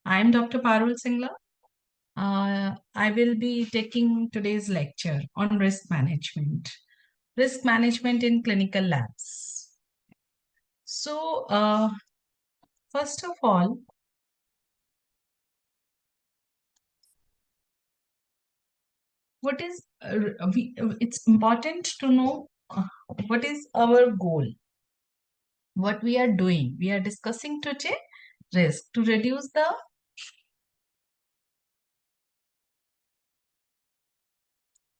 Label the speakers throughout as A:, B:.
A: I'm Dr. Parul Singla. I will be taking today's lecture on risk management in clinical labs. So, first of all, what is it's important to know what is our goal, what we are doing. We are discussing today risk to reduce the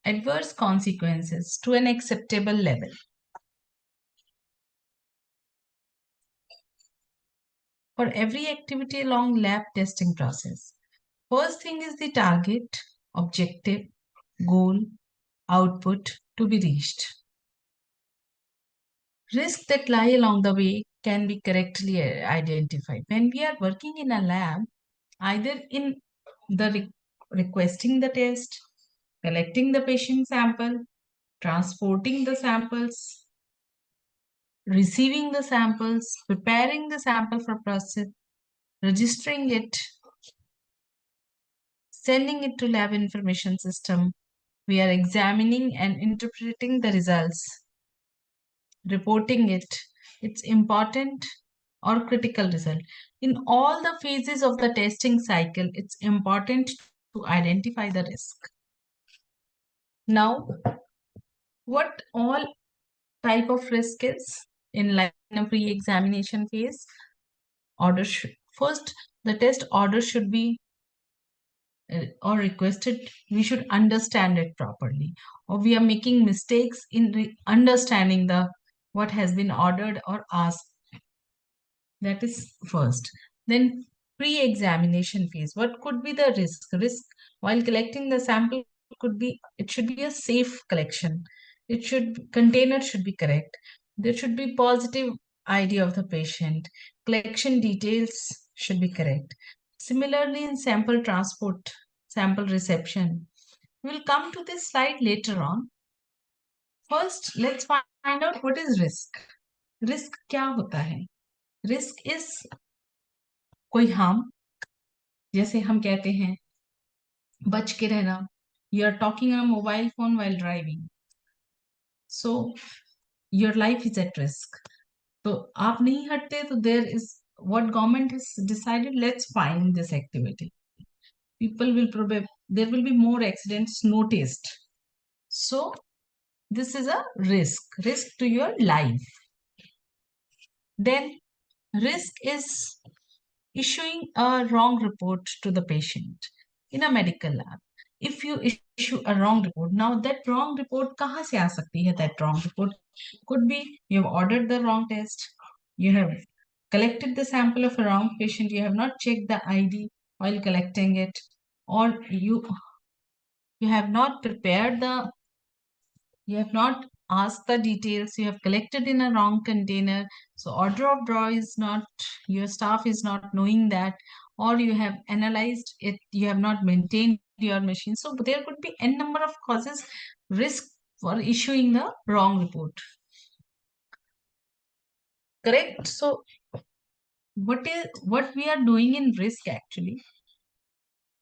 A: adverse consequences to an acceptable level for every activity along lab testing process. First thing is the target, objective, goal, output to be reached. Risks that lie along the way can be correctly identified. When we are working in a lab, either in the requesting the test, collecting the patient sample, transporting the samples, receiving the samples, preparing the sample for process, registering it, sending it to lab information system. We are examining and interpreting the results, reporting it, its important or critical result. In all the phases of the testing cycle, it's important to identify the risk. Now, what all type of risk is in line of pre-examination phase? First, the test order should be or requested, we should understand it properly, or we are making mistakes in understanding the what has been ordered or asked. That is first. Then pre-examination phase, what could be the risk while collecting the sample could be, it should be a safe collection, it should container should be correct, there should be positive ID of the patient, collection details should be correct. Similarly, in sample transport, sample reception, we'll come to this slide later on. First, let's find out what is risk. Risk क्या होता है? Risk is कोई harm, जैसे हम कहते हैं बच के रहना. You are talking on a mobile phone while driving, so your life is at risk. तो आप नहीं हटते तो there is what government has decided, let's find this activity. People will probably, there will be more accidents noticed. So this is a risk to your life. Then risk is issuing a wrong report to the patient in a medical lab. If you issue a wrong report, now that wrong report kahan se aa sakti hai? That wrong report could be you have ordered the wrong test, you have collected the sample of a wrong patient, you have not checked the ID while collecting it, or you have not prepared the, you have not asked the details, you have collected in a wrong container, so order of draw is not, your staff is not knowing that, or you have analyzed it, you have not maintained your machine. So there could be n number of causes, risk for issuing the wrong report. Correct? So what we are doing in risk actually,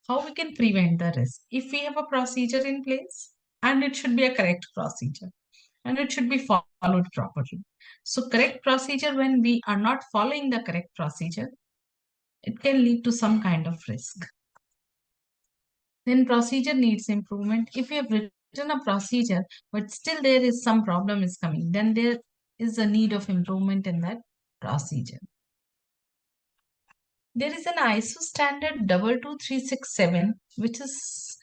A: how we can prevent the risk? If we have a procedure in place, and it should be a correct procedure, and it should be followed properly. So correct procedure, when we are not following the correct procedure, it can lead to some kind of risk. Then procedure needs improvement. If we have written a procedure, but still there is some problem is coming, then there is a need of improvement in that procedure. There is an ISO standard 22367, which is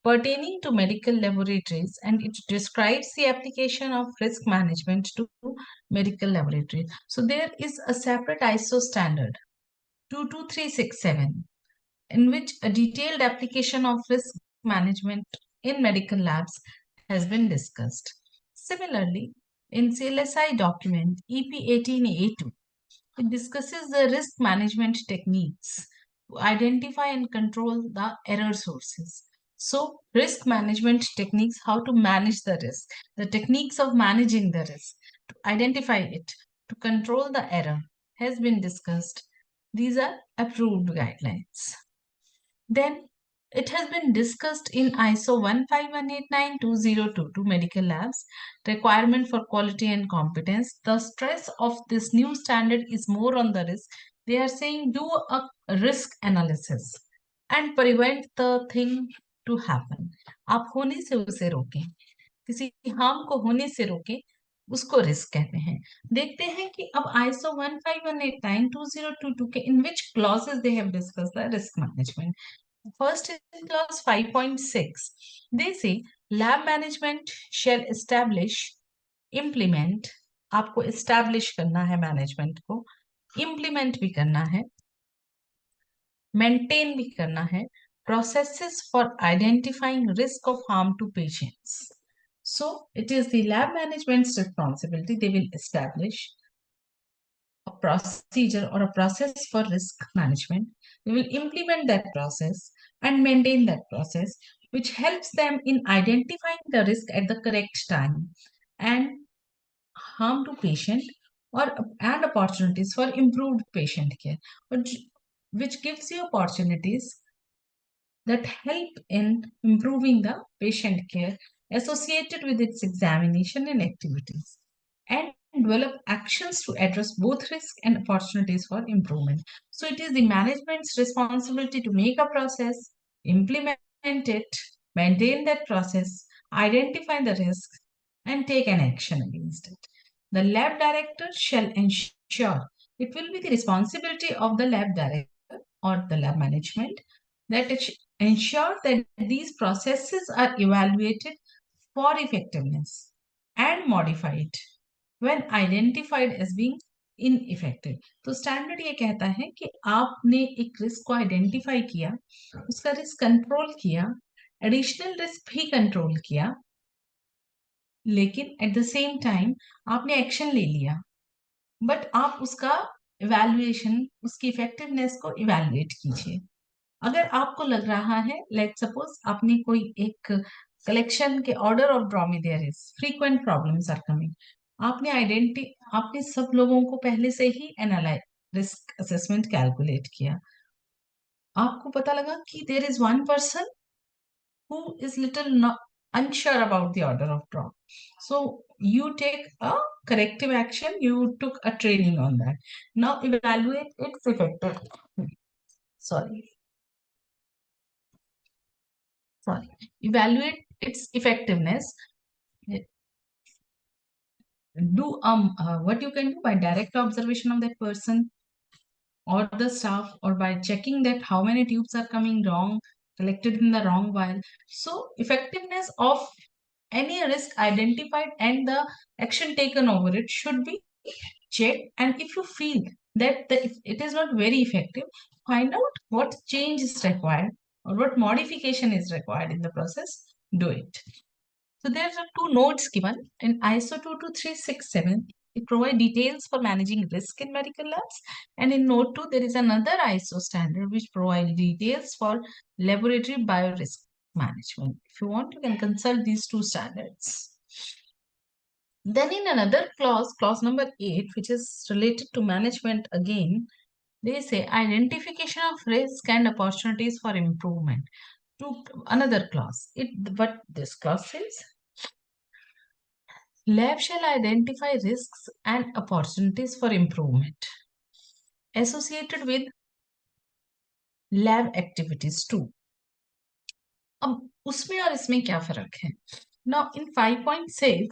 A: pertaining to medical laboratories, and it describes the application of risk management to medical laboratories. So there is a separate ISO standard 22367 in which a detailed application of risk management in medical labs has been discussed. Similarly, in CLSI document EP18A2, it discusses the risk management techniques to identify and control the error sources. So, risk management techniques, how to manage the risk, the techniques of managing the risk, to identify it, to control the error, has been discussed. These are approved guidelines. Then it has been discussed in ISO 15189-2022 medical labs requirement for quality and competence. The stress of this new standard is more on the risk. They are saying do a risk analysis and prevent the thing to happen. आप होने से उसे रोकें, किसी harm को होने से रोकें, उसको रिस्क कहते हैं. देखते हैं कि अब ISO 15189-2022 के in which clauses they have discussed the risk management. First in clause 5.6, they say lab management shall establish, implement, आपको establish करना है management को, implement भी करना है, maintain भी करना है, processes for identifying risk of harm to patients. So it is the lab management's responsibility. They will establish a procedure or a process for risk management. They will implement that process and maintain that process, which helps them in identifying the risk at the correct time and harm to patient or and opportunities for improved patient care, which gives you opportunities that help in improving the patient care associated with its examination and activities, and develop actions to address both risk and opportunities for improvement. So it is the management's responsibility to make a process, implement it, maintain that process, identify the risk, and take an action against it. The lab director shall ensure, it will be the responsibility of the lab director or the lab management that it ensure that these processes are evaluated for effectiveness and modified when identified as being ineffective. तो standard ये कहता है कि आपने एक risk को identify किया, उसका रिस्क कंट्रोल किया, एडिशनल रिस्क भी कंट्रोल किया, लेकिन एट द सेम टाइम आपने एक्शन ले लिया, बट आप उसका इवैल्यूएशन, उसकी इफेक्टिवनेस को इवैल्यूएट कीजिए. अगर आपको लग रहा है, लेट सपोज आपने कोई एक कलेक्शन के ऑर्डर ऑफ ड्रॉ में there is frequent problems are coming, आपने सब लोगों को पहले से ही एनालाइज रिस्क असेसमेंट कैलकुलेट किया, आपको पता लगा कि there is one person who is little unsure about the order of draw, so you take a corrective action, you took a training on that. Now evaluate its effective, sorry sorry evaluate its effectiveness. Do what you can do by direct observation of that person or the staff, or by checking that how many tubes are coming wrong, collected in the wrong vial. So effectiveness of any risk identified and the action taken over it should be checked. And if you feel that if it is not very effective, find out what change is required or what modification is required in the process. Do it. So there are two notes given in ISO 22367. It provides details for managing risk in medical labs. And in note 2, there is another ISO standard which provides details for laboratory biorisk management. If you want, you can consult these two standards. Then in another clause, clause number 8, which is related to management again, they say identification of risk and opportunities for improvement. To another clause, what this clause says, lab shall identify risks and opportunities for improvement associated with lab activities too. अब उसमें और इसमें क्या फर्क है? Now in 5.6,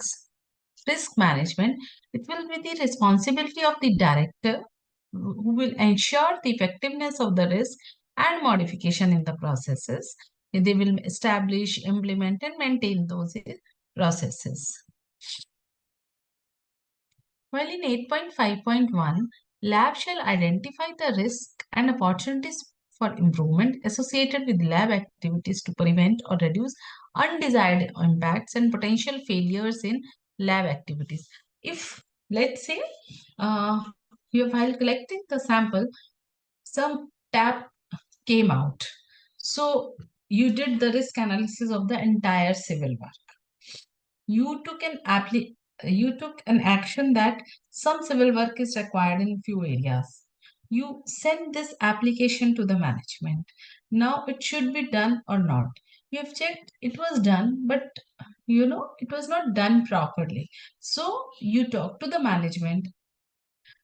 A: risk management, it will be the responsibility of the director who will ensure the effectiveness of the risk and modification in the processes. They will establish, implement, and maintain those processes. While in 8.5.1, lab shall identify the risk and opportunities for improvement associated with lab activities to prevent or reduce undesired impacts and potential failures in lab activities. If, let's say, while collecting the sample, some tap came out. So you did the risk analysis of the entire civil work. You took an action that some civil work is required in few areas. You send this application to the management. Now it should be done or not. You have checked it was done, but it was not done properly. So you talk to the management,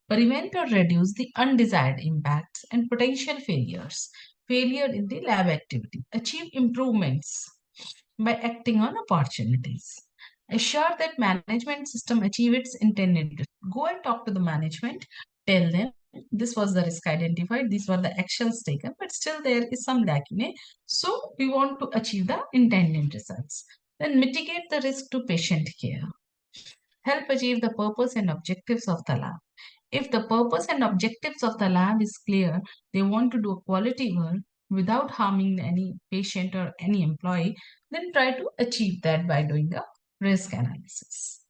A: prevent or reduce the undesired impacts and potential failures. Failure in the lab activity. Achieve improvements by acting on opportunities. Assure that management system achieve its intended. Go and talk to the management. Tell them this was the risk identified. These were the actions taken, but still there is some lacking. So we want to achieve the intended results. Then mitigate the risk to patient care. Help achieve the purpose and objectives of the lab. If the purpose and objectives of the lab is clear, they want to do quality work without harming any patient or any employee, then try to achieve that by doing the risk analysis.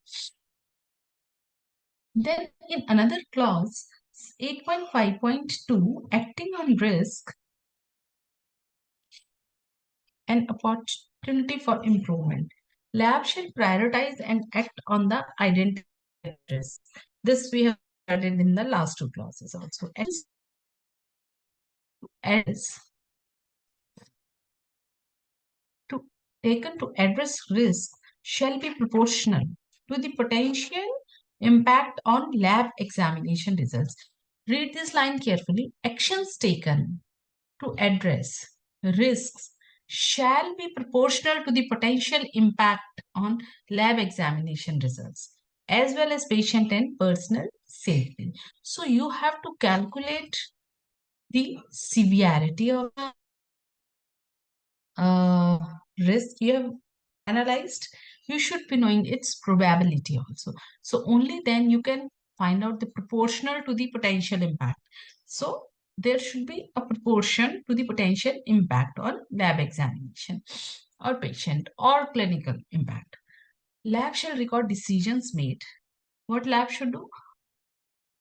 A: Then in another clause, 8.5.2, acting on risk and opportunity for improvement. Lab shall prioritize and act on the identified risk. This we have added in the last two clauses also. As to taken to address risk shall be proportional to the potential impact on lab examination results. Read this line carefully. Actions taken to address risks shall be proportional to the potential impact on lab examination results as well as patient and personal safety. So you have to calculate the severity of the uh, risk you have analyzed. You should be knowing its probability also. So only then you can find out the proportional to the potential impact. So there should be a proportion to the potential impact on lab examination or patient or clinical impact. Lab shall record decisions made. What lab should do?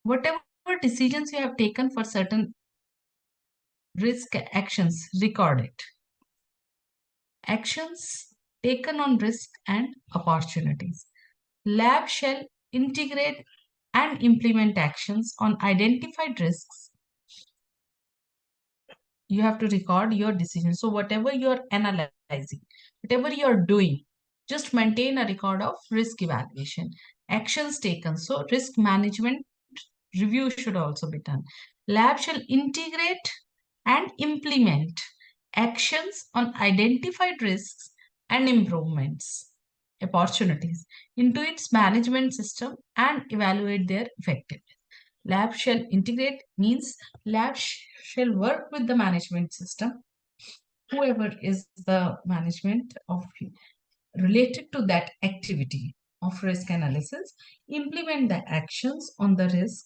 A: Whatever decisions you have taken for certain risk actions, record it. Actions taken on risk and opportunities. Lab shall integrate and implement actions on identified risks. You have to record your decision. So whatever you are analyzing, whatever you are doing, just maintain a record of risk evaluation. Actions taken. So risk management review should also be done. Lab shall integrate and implement actions on identified risks and improvements, opportunities into its management system and evaluate their effectiveness. Lab shall integrate means lab shall work with the management system, whoever is the management of related to that activity of risk analysis, implement the actions on the risk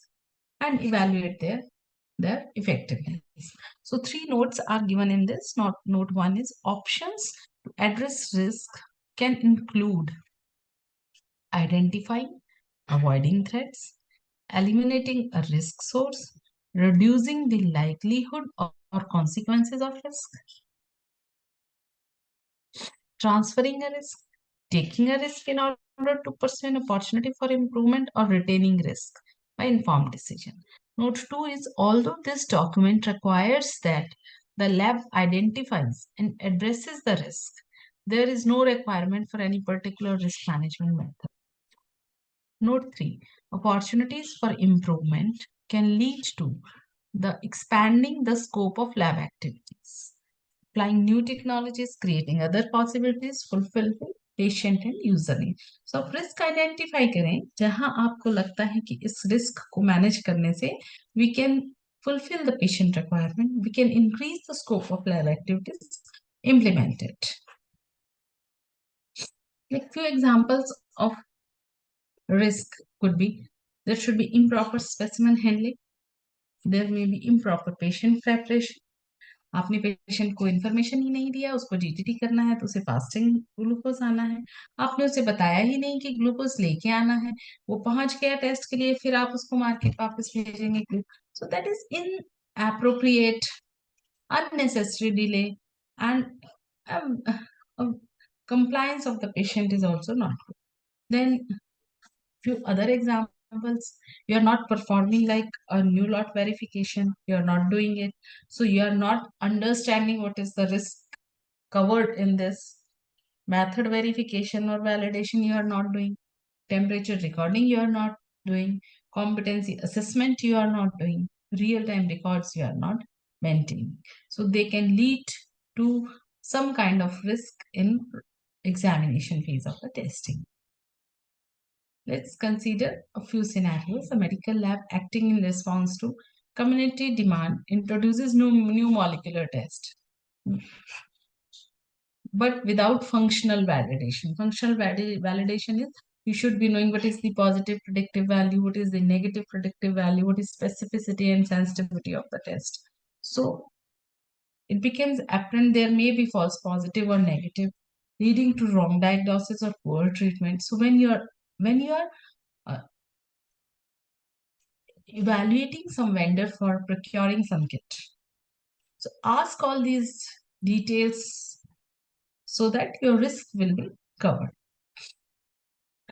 A: and evaluate their effectiveness. So three notes are given in this. Note one is options to address risk can include identifying, avoiding threats, eliminating a risk source, reducing the likelihood or consequences of risk, transferring a risk, taking a risk in order to pursue an opportunity for improvement, or retaining risk by informed decision. Note 2 is although this document requires that the lab identifies and addresses the risk, there is no requirement for any particular risk management method. Note 3 opportunities for improvement can lead to the expanding the scope of lab activities, applying new technologies, creating other possibilities, fulfill patient and user need. So आप risk identify करें जहां आपको लगता है कि इस risk को manage करने से we can fulfill the patient requirement, we can increase the scope of lab activities, implement it. Like few examples of risk could be there should be improper specimen handling, there may be improper patient preparation, आपने patient को information ही नहीं दिया, उसको GTT करना है तो उसे fasting glucose आना है, आपने उसे बताया ही नहीं कि ग्लूकोज लेके आना है, वो पहुंच गया टेस्ट के लिए, फिर आप उसको मार्केट वापस भेजेंगे. So that is in appropriate, unnecessary delay, and compliance of the patient is also not good. Then few other examples examples. You are not performing like a new lot verification. You are not doing it. So you are not understanding what is the risk covered in this method verification or validation. You are not doing temperature recording. You are not doing competency assessment. You are not doing real time records. You are not maintaining. So they can lead to some kind of risk in examination phase of the testing. Let's consider a few scenarios. A medical lab acting in response to community demand introduces new molecular test, but without functional validation. Functional validation is you should be knowing what is the positive predictive value, what is the negative predictive value, what is specificity and sensitivity of the test. So it becomes apparent there may be false positive or negative, leading to wrong diagnosis or poor treatment. So when you are uh, evaluating some vendor for procuring some kit. So ask all these details so that your risk will be covered.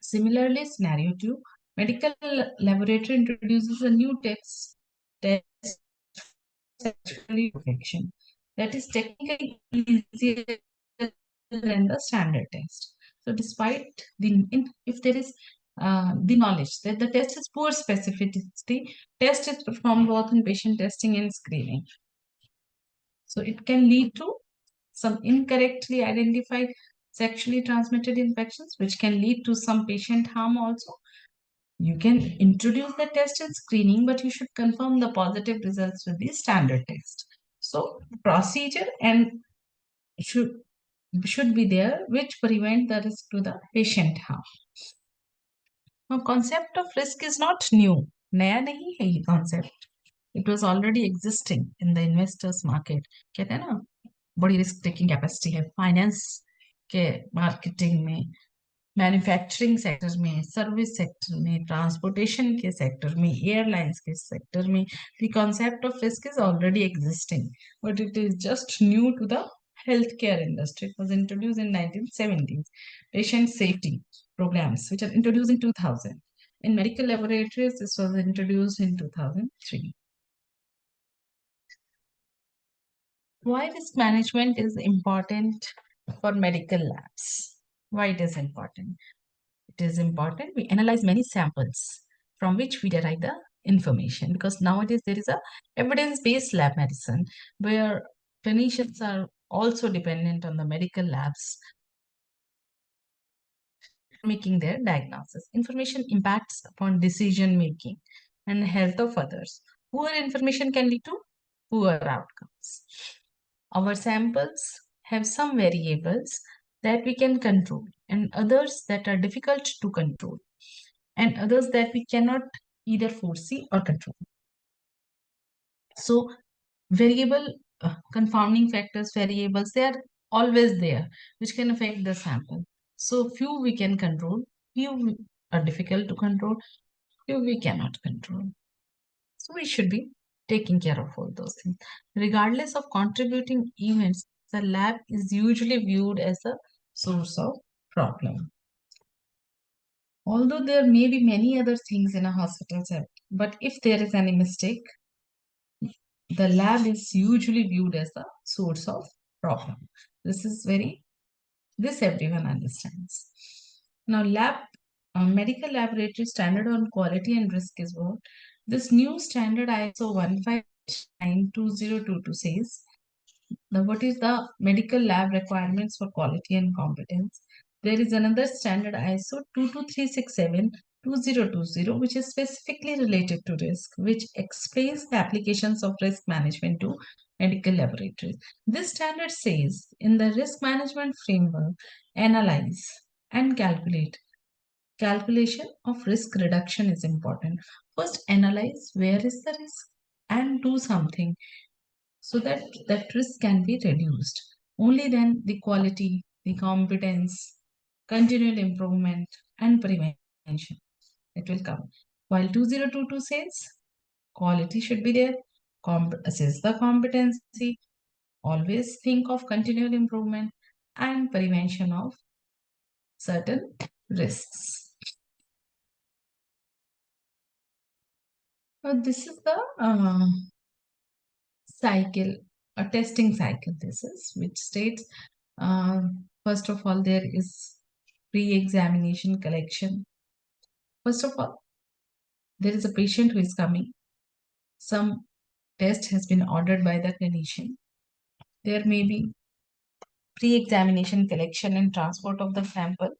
A: Similarly, scenario 2, medical laboratory introduces a new test infection that is technically easier than the standard test. So despite if there is the knowledge that the test is poor specificity, test is performed both in patient testing and screening. So it can lead to some incorrectly identified sexually transmitted infections, which can lead to some patient harm also. You can introduce the test in screening, but you should confirm the positive results with the standard test. So procedure and should should be there which prevent the risk to the patient harm. Now concept of risk is not new. नया नहीं है ये concept. It was already existing in the investors market. कहते हैं ना बड़ी risk taking capacity है finance के मार्केटिंग में मैन्युफैक्चरिंग सेक्टर में सर्विस सेक्टर में ट्रांसपोर्टेशन के सेक्टर में एयरलाइंस के सेक्टर में the concept of risk is already existing but it is just new to the healthcare industry. It was introduced in 1970s. Patient safety programs which are introduced in 2000. In medical laboratories this was introduced in 2003. Why risk management is important for medical labs? Why it is important? It is important. We analyze many samples from which we derive the information because nowadays there is a evidence-based lab medicine where clinicians are also dependent on the medical labs making their diagnosis. Information impacts upon decision making and health of others. Poor information can lead to poor outcomes. Our samples have some variables that we can control and others that are difficult to control and others that we cannot either foresee or control. So variable confounding factors, variables, they are always there which can affect the sample. So few we can control, few are difficult to control, few we cannot control. So we should be taking care of all those things. Regardless of contributing events, the lab is usually viewed as a source of problem. Although there may be many other things in a hospital set, but if there is any mistake, the lab is usually viewed as the source of problem. This is this everyone understands. Now, medical laboratory standard on quality and risk is what this new standard ISO 1592022 says. Now, what is the medical lab requirements for quality and competence? There is another standard ISO 22367-2020, which is specifically related to risk, which explains the applications of risk management to medical laboratories. This standard says in the risk management framework, analyze and calculate. Calculation of risk reduction is important. First, analyze where is the risk and do something so that that risk can be reduced. Only then the quality, the competence, continual improvement, and prevention it will come. While 2022 says quality should be there, assess the competency, always think of continual improvement and prevention of certain risks. This is the cycle, a testing cycle. This is which states, uh, first of all, there is pre-examination collection. First of all, there is a patient who is coming. Some test has been ordered by the clinician. There may be pre-examination collection and transport of the sample.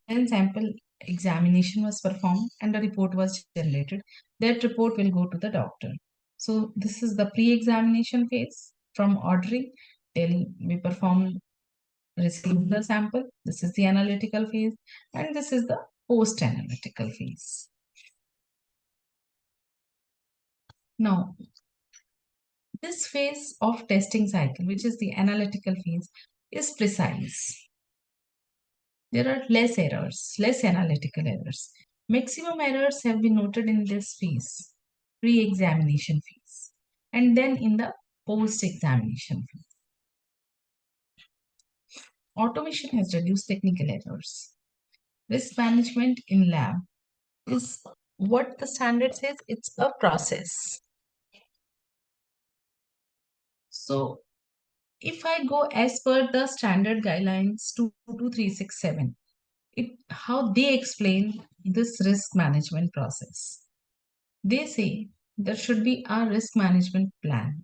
A: When sample examination was performed and a report was generated, that report will go to the doctor. So this is the pre-examination phase from ordering till we perform receive the sample. This is the analytical phase, and this is the post-analytical phase. Now, this phase of testing cycle, which is the analytical phase, is precise. There are less errors, less analytical errors. Maximum errors have been noted in this phase, pre-examination phase, and then in the post-examination phase. Automation has reduced technical errors. Risk management in lab is what the standard says, it's a process. So if I go as per the standard guidelines 22367, how they explain this risk management process. They say there should be a risk management plan.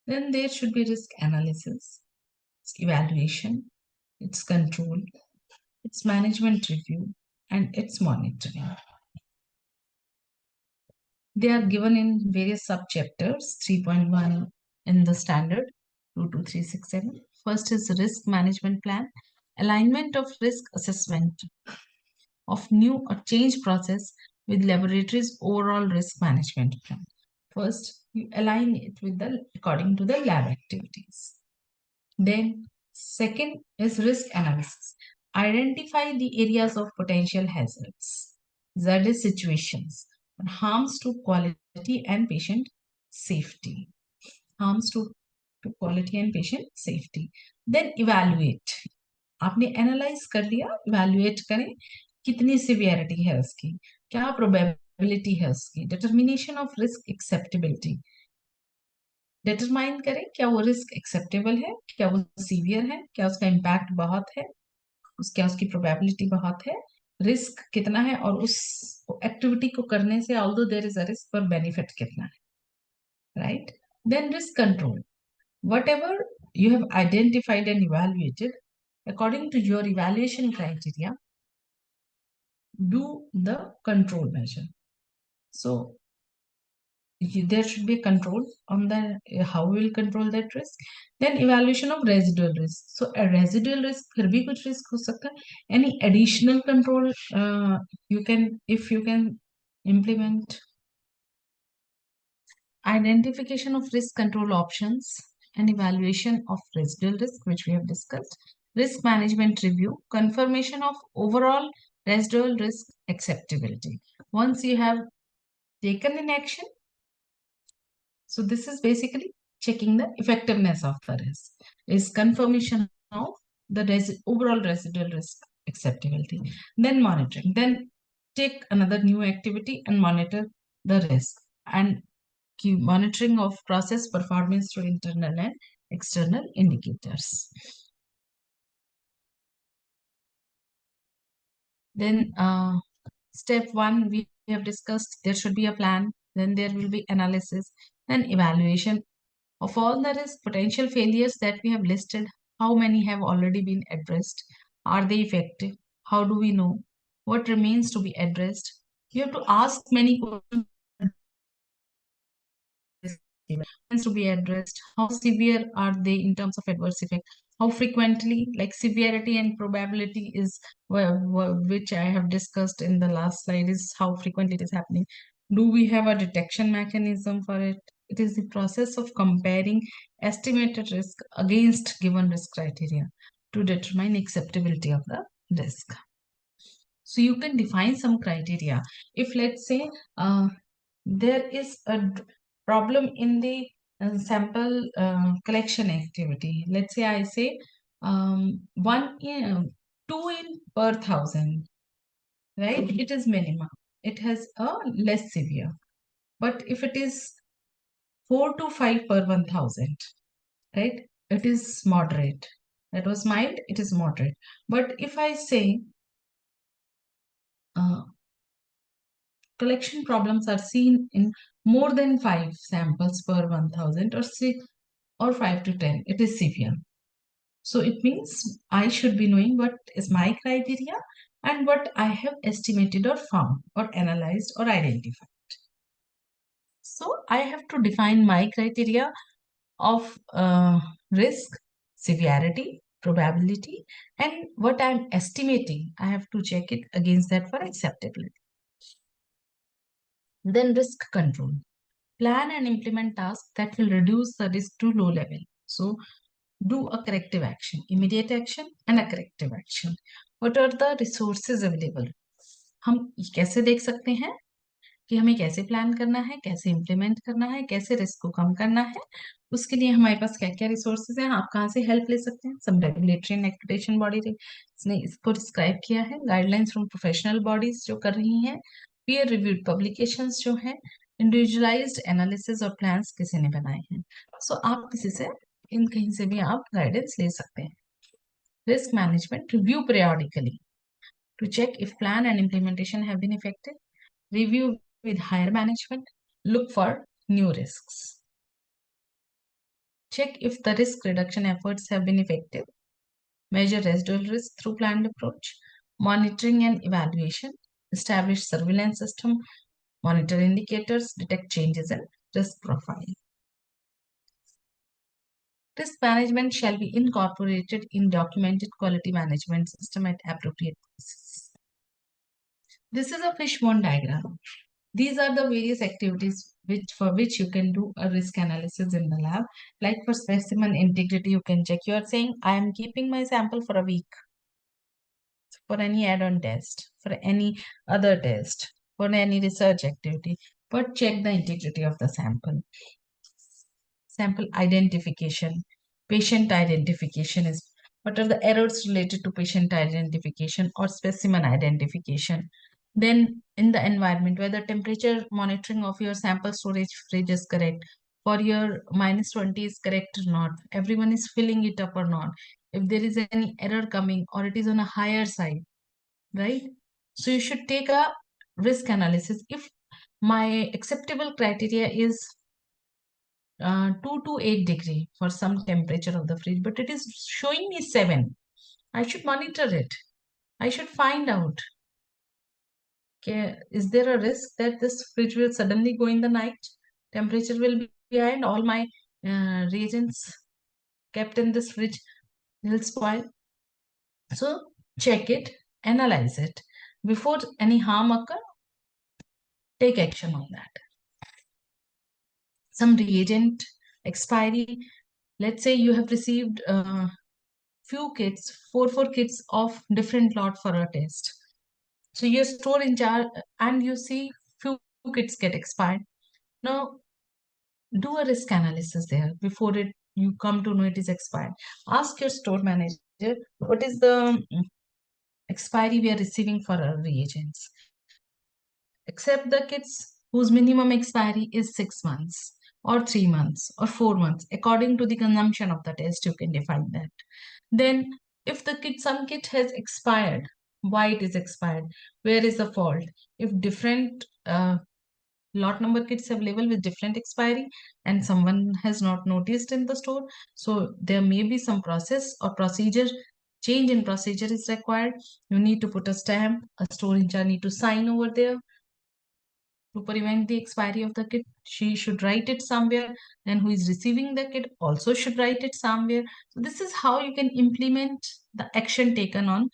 A: Then there should be risk analysis, its evaluation, its control, its management review, and its monitoring. They are given in various subchapters, 3.1 in the standard 22367. First is risk management plan, alignment of risk assessment of new or change process with laboratory's overall risk management plan. First, you align it with the according to the lab activities. Then, second is risk analysis. Identify the areas of potential hazards, that is situations, harms to quality and patient safety. Harms to quality and patient safety. Then evaluate. आपने analyse कर लिया, evaluate करें कितनी severity है उसकी, क्या probability है उसकी, determination of risk acceptability, determine करें क्या वो रिस्क एक्सेप्टेबल है, क्या वो सीवियर है, क्या उसका इम्पैक्ट बहुत है, क्या उसकी प्रोबेबिलिटी बहुत है, रिस्क कितना है, और उस एक्टिविटी को करने से although there is a risk पर बेनिफिट कितना है, right. Then risk control. Whatever you have identified and evaluated, according to your evaluation criteria, do the control measure. So there should be a control on the how we will control that risk. Then evaluation of residual risk. So a residual risk फिर भी कुछ risk हो सकता है. Any additional control you can, if you can implement. Identification of risk control options and evaluation of residual risk, which we have discussed. Risk management review, confirmation of overall residual risk acceptability. Once you have taken an action, so this is basically checking the effectiveness of the risk, is confirmation of the overall residual risk acceptability. Then monitoring. Then take another new activity and monitor the risk. And monitoring of process performance through internal and external indicators. Then step one, we have discussed there should be a plan, then there will be analysis, then evaluation of all the risk potential failures that we have listed. How many have already been addressed? Are they effective? How do we know? What remains to be addressed? You have to ask many questions to be addressed. How severe are they in terms of adverse effect? How frequently, like severity and probability is which I have discussed in the last slide, is how frequently it is happening. Do we have a detection mechanism for it? It is the process of comparing estimated risk against given risk criteria to determine acceptability of the risk. So you can define some criteria. If let's say there is a problem in the sample collection activity. Let's say I say 2 in per thousand, right? It is minimum. It has a less severe. But if it is 4 to 5 per 1000, right? It is moderate. That was mild, it is moderate. But if I say uh, collection problems are seen in more than 5 samples per 1000 or 6 or 5 to 10, it is severe. So it means I should be knowing what is my criteria and what I have estimated or found or analyzed or identified. So I have to define my criteria of risk, severity, probability, and what I'm estimating. I have to check it against that for acceptability. Then risk control. Plan and implement tasks that will reduce the risk to low level. So do a corrective action, immediate action and a corrective action. What are the resources available? हम कैसे देख सकते हैं कि हमें कैसे plan करना है, कैसे इम्प्लीमेंट करना है, कैसे रिस्क को कम करना है? उसके लिए हमारे पास क्या क्या रिसोर्सेज हैं? आप कहाँ से हेल्प ले सकते हैं? सम रेगुलेटरी एंड एक्रेडिटेशन बॉडी ने इसको डिस्क्राइब किया है, गाइडलाइंस फ्रॉम प्रोफेशनल बॉडीज जो कर रही हैं, पीयर रिव्यूड पब्लिकेशंस जो है, इंडिविजुअलाइज्ड एनालिसिस और प्लान्स किसी ने बनाए हैं. सो आप किसी से इन कहीं से भी आप गाइडेंस ले सकते हैं. Risk management review periodically to check if plan and implementation have been effective. Review with higher management. Look for new risks. Check if the risk reduction efforts have been effective. Measure residual risk through planned approach. Monitoring and evaluation. Establish surveillance system. Monitor indicators. Detect changes in risk profile. Risk management shall be incorporated in documented quality management system at appropriate places. This is a fishbone diagram. These are the various activities for which you can do a risk analysis in the lab. Like for specimen integrity, you can check. You are saying, I am keeping my sample for a week for any add-on test, for any other test, for any research activity, but check the integrity of the sample. Sample identification, patient identification is what are the errors related to patient identification or specimen identification. Then in the environment, whether temperature monitoring of your sample storage fridge is correct, for your -20 is correct or not, everyone is filling it up or not, if there is any error coming or it is on a higher side, right? So you should take a risk analysis. If my acceptable criteria is 2 to 8 degree for some temperature of the fridge, but it is showing me 7. I should monitor it. I should find out, okay, is there a risk that this fridge will suddenly go in the night? Temperature will be high and all my reagents kept in this fridge will spoil. So check it, analyze it. Before any harm occur, take action on that. Some reagent expiry. Let's say you have received few kits, four kits of different lot for a test. So you store in jar and you see few kits get expired. Now do a risk analysis there before it you come to know it is expired. Ask your store manager what is the expiry we are receiving for our reagents. Accept the kits whose minimum expiry is 6 months or 3 months or 4 months. According to the consumption of the test, you can define that. Then if the kit, some kit has expired, why it is expired, where is the fault? If different lot number kits available with different expiry and someone has not noticed in the store, so there may be some process or procedure, change in procedure is required. You need to put a stamp, a store in charge need to sign over there to prevent the expiry of the kit. She should write it somewhere, and who is receiving the kit also should write it somewhere. So this is how you can implement the action taken on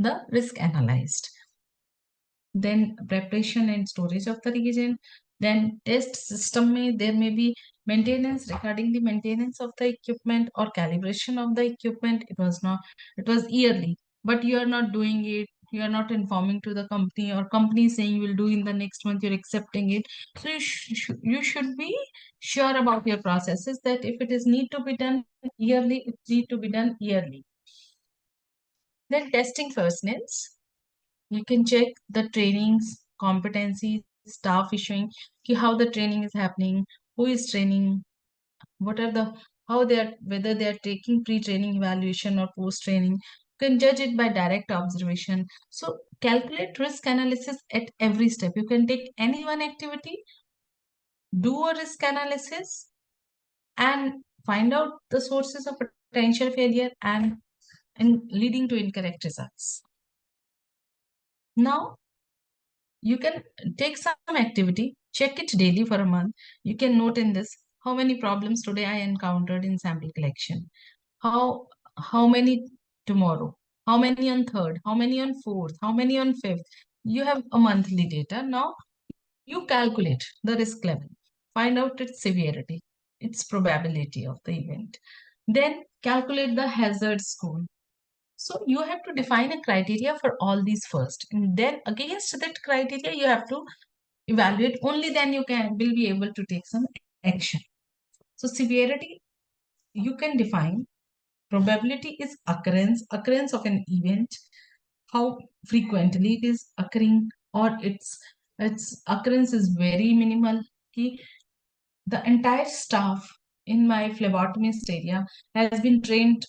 A: the risk analyzed. Then preparation and storage of the reagent. Then test system there may be maintenance. Regarding the maintenance of the equipment or calibration of the equipment, it was yearly, but you are not doing it, you are not informing to the company, or company saying you will do in the next month, you're accepting it. So you should be sure about your processes, that if it is need to be done yearly, it need to be done yearly. Then testing personnel. You can check the trainings, competencies, staff issuing how the training is happening, who is training, what are the how they are, whether they are taking pre-training evaluation or post-training. You can judge it by direct observation. So calculate risk analysis at every step. You can take any one activity, do a risk analysis, and find out the sources of potential failure and leading to incorrect results. Now you can take some activity, check it daily for a month. You can note in this how many problems today I encountered in sample collection, how how many tomorrow, how many on third, how many on fourth, how many on fifth. You have a monthly data. Now you calculate the risk level, find out its severity, its probability of the event, then calculate the hazard score. So you have to define a criteria for all these first, and then against that criteria you have to evaluate. Only then you can will be able to take some action. So severity you can define. Probability is occurrence of an event, how frequently it is occurring, or its occurrence is very minimal. Ki the entire staff in my phlebotomist area has been trained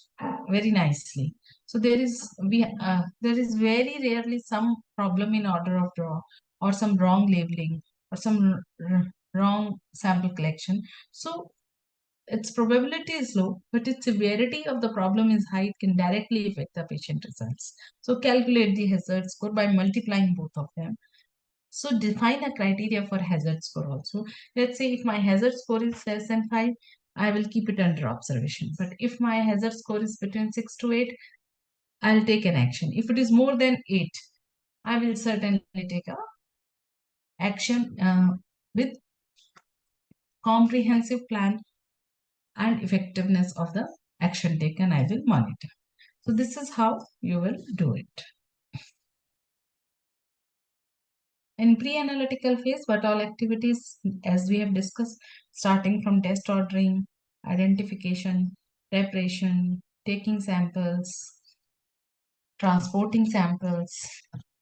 A: very nicely. So there is very rarely some problem in order of draw, or some wrong labeling, or some wrong sample collection. So its probability is low, but its severity of the problem is high. It can directly affect the patient results. So calculate the hazard score by multiplying both of them. So define a criteria for hazard score also. Let's say if my hazard score is less than 5, I will keep it under observation. But if my hazard score is between 6 to 8, I'll take an action. If it is more than 8, I will certainly take a action with comprehensive plan and effectiveness of the action taken. I will monitor. So this is how you will do it. In pre-analytical phase, what all activities, as we have discussed, starting from test ordering, identification, preparation, taking samples, transporting samples,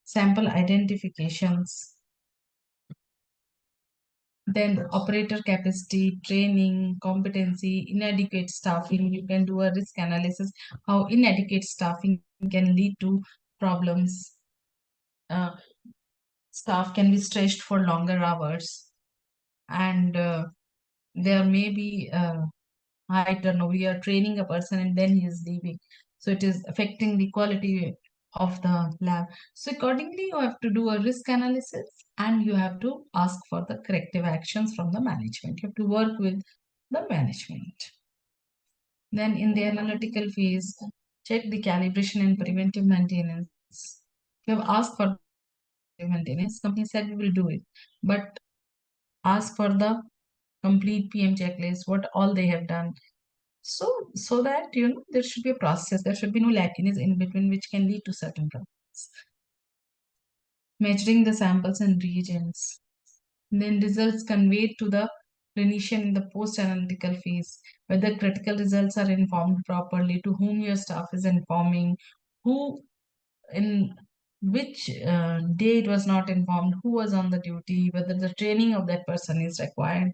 A: sample identifications, then operator capacity, training, competency, inadequate staffing. You can do a risk analysis, how inadequate staffing can lead to problems. Uh, Staff can be stretched for longer hours, and there may be high turnover. You are training a person and then he is leaving, so it is affecting the quality of the lab. So accordingly you have to do a risk analysis, and you have to ask for the corrective actions from the management. You have to work with the management. Then in the analytical phase, check the calibration and preventive maintenance. You have asked for maintenance, company said we will do it, but ask for the complete PM checklist, what all they have done. So that there should be a process, there should be no lacunas in between which can lead to certain problems. Measuring the samples and reagents. Then results conveyed to the clinician in the post-analytical phase, whether critical results are informed properly, to whom your staff is informing, who in which day it was not informed, who was on the duty, whether the training of that person is required.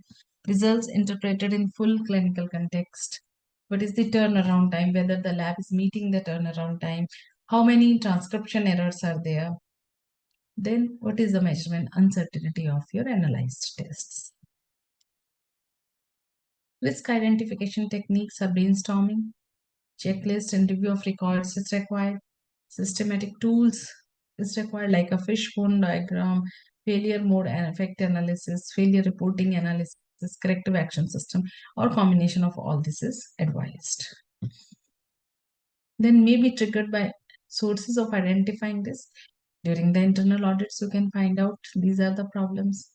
A: Results interpreted in full clinical context. What is the turnaround time, whether the lab is meeting the turnaround time, how many transcription errors are there. Then what is the measurement uncertainty of your analyzed tests. Risk identification techniques are brainstorming, checklist and review of records is required, systematic tools is required, like a fishbone diagram, failure mode and effect analysis, failure reporting analysis, corrective action system, or combination of all this is advised. Then may be triggered by sources of identifying this. During the internal audits, you can find out these are the problems.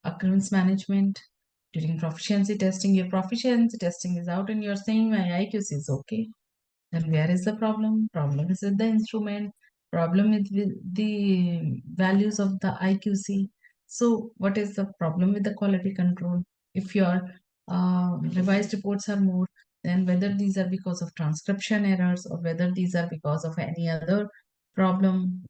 A: Occurrence management. During proficiency testing, your proficiency testing is out and you're saying my IQC is okay. Then where is the problem? Problem is with the instrument. Problem is with the values of the IQC. So what is the problem with the quality control? If your revised reports are more, then whether these are because of transcription errors or whether these are because of any other problem.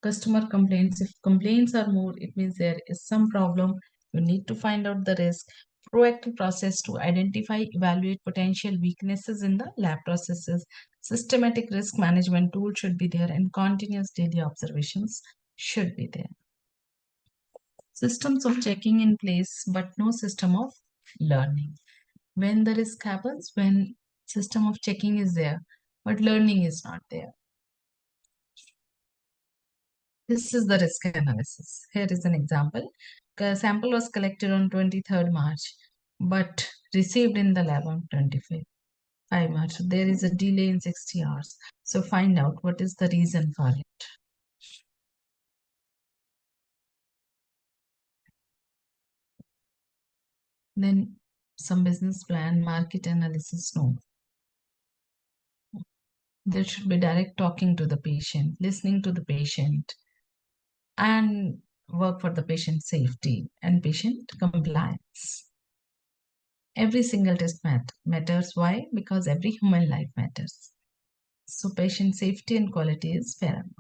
A: Customer complaints. If complaints are more, it means there is some problem. You need to find out the risk. Proactive process to identify, evaluate potential weaknesses in the lab processes. Systematic risk management tool should be there, and continuous daily observations should be there. Systems of checking in place, but no system of learning. When the risk happens, when system of checking is there, but learning is not there. This is the risk analysis. Here is an example. The sample was collected on 23rd March, but received in the lab on 25th March. There is a delay in 60 hours. So find out what is the reason for it. Then some business plan, market analysis. No, there should be direct talking to the patient, listening to the patient, and work for the patient safety and patient compliance. Every single test matters. Why? Because every human life matters. So patient safety and quality is paramount.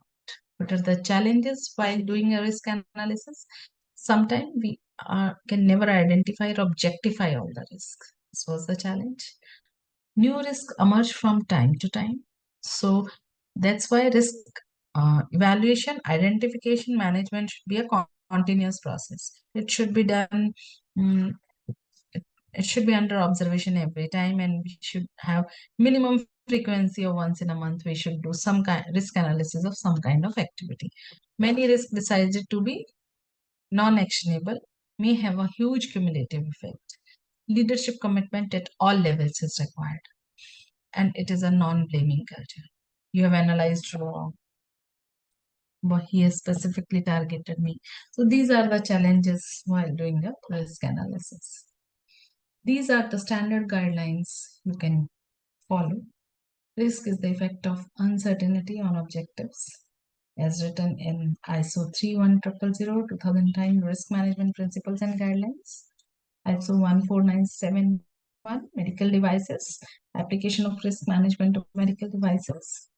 A: What are the challenges while doing a risk analysis? Sometimes we can never identify or objectify all the risk. This was the challenge. New risks emerge from time to time. So that's why risk evaluation, identification, management should be a continuous process. It should be done. mm, it should be under observation every time, and we should have minimum frequency of once in a month. We should do some kind risk analysis of some kind of activity. Many risks decided to be non-actionable may have a huge cumulative effect. Leadership commitment at all levels is required, and it is a non-blaming culture. You have analyzed wrong, but he has specifically targeted me. So these are the challenges while doing a risk analysis. These are the standard guidelines you can follow. Risk is the effect of uncertainty on objectives, as written in ISO 31000 2010 Risk Management Principles and Guidelines, ISO 14971 Medical Devices, Application of Risk Management of Medical Devices,